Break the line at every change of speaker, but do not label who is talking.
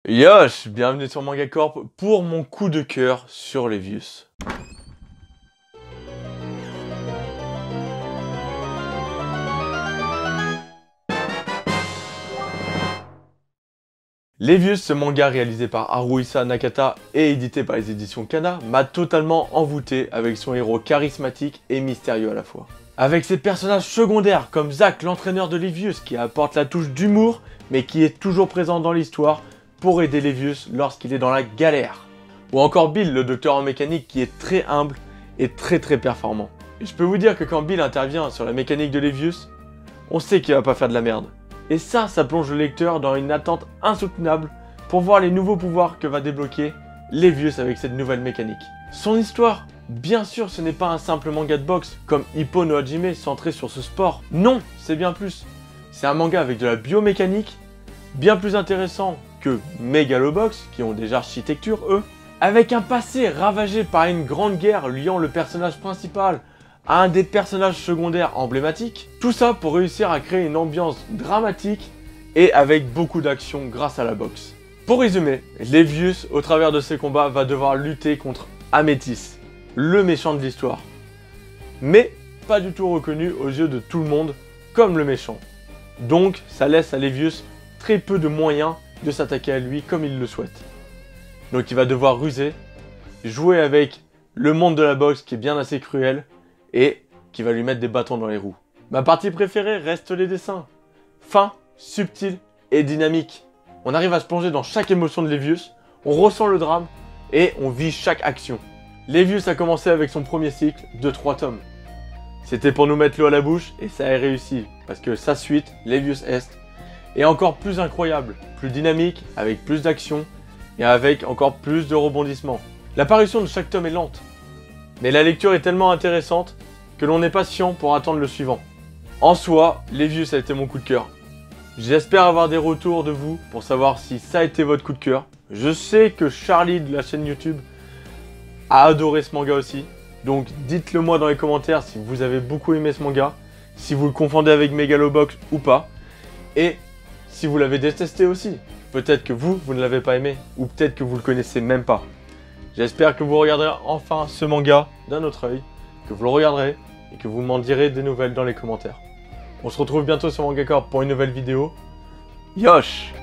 Yosh, bienvenue sur Manga Corp pour mon coup de cœur sur Levius. Levius, ce manga réalisé par Haruhisa Nakata et édité par les éditions Kana, m'a totalement envoûté avec son héros charismatique et mystérieux à la fois. Avec ses personnages secondaires comme Zack, l'entraîneur de Levius, qui apporte la touche d'humour mais qui est toujours présent dans l'histoire pour aider Levius lorsqu'il est dans la galère. Ou encore Bill, le docteur en mécanique qui est très humble et très performant. Et je peux vous dire que quand Bill intervient sur la mécanique de Levius, on sait qu'il va pas faire de la merde. Et ça plonge le lecteur dans une attente insoutenable pour voir les nouveaux pouvoirs que va débloquer Levius avec cette nouvelle mécanique. Son histoire, bien sûr, ce n'est pas un simple manga de boxe comme Hippo no Hajime centré sur ce sport. Non, c'est bien plus. C'est un manga avec de la biomécanique, bien plus intéressant que Megalobox, qui ont des architectures eux, avec un passé ravagé par une grande guerre liant le personnage principal à un des personnages secondaires emblématiques. Tout ça pour réussir à créer une ambiance dramatique et avec beaucoup d'action grâce à la boxe. Pour résumer, Levius, au travers de ses combats, va devoir lutter contre Améthys, le méchant de l'histoire. Mais pas du tout reconnu aux yeux de tout le monde comme le méchant. Donc ça laisse à Levius très peu de moyens de s'attaquer à lui comme il le souhaite. Donc il va devoir ruser, jouer avec le monde de la boxe qui est bien assez cruel et qui va lui mettre des bâtons dans les roues. Ma partie préférée reste les dessins. Fins, subtils et dynamiques. On arrive à se plonger dans chaque émotion de Levius, on ressent le drame et on vit chaque action. Levius a commencé avec son premier cycle de 3 tomes. C'était pour nous mettre l'eau à la bouche et ça a réussi parce que sa suite, Levius Est, est encore plus incroyable, plus dynamique, avec plus d'action et avec encore plus de rebondissements. L'apparition de chaque tome est lente, mais la lecture est tellement intéressante que l'on est patient pour attendre le suivant. En soi, Levius a été mon coup de cœur. J'espère avoir des retours de vous pour savoir si ça a été votre coup de cœur. Je sais que Charlie de la chaîne YouTube a adoré ce manga aussi, donc dites-le moi dans les commentaires si vous avez beaucoup aimé ce manga, si vous le confondez avec Megalobox ou pas, et si vous l'avez détesté aussi. Peut-être que vous ne l'avez pas aimé, ou peut-être que vous le connaissez même pas. J'espère que vous regarderez enfin ce manga d'un autre œil, que vous le regarderez et que vous m'en direz des nouvelles dans les commentaires. On se retrouve bientôt sur Manga Corp pour une nouvelle vidéo. Yosh!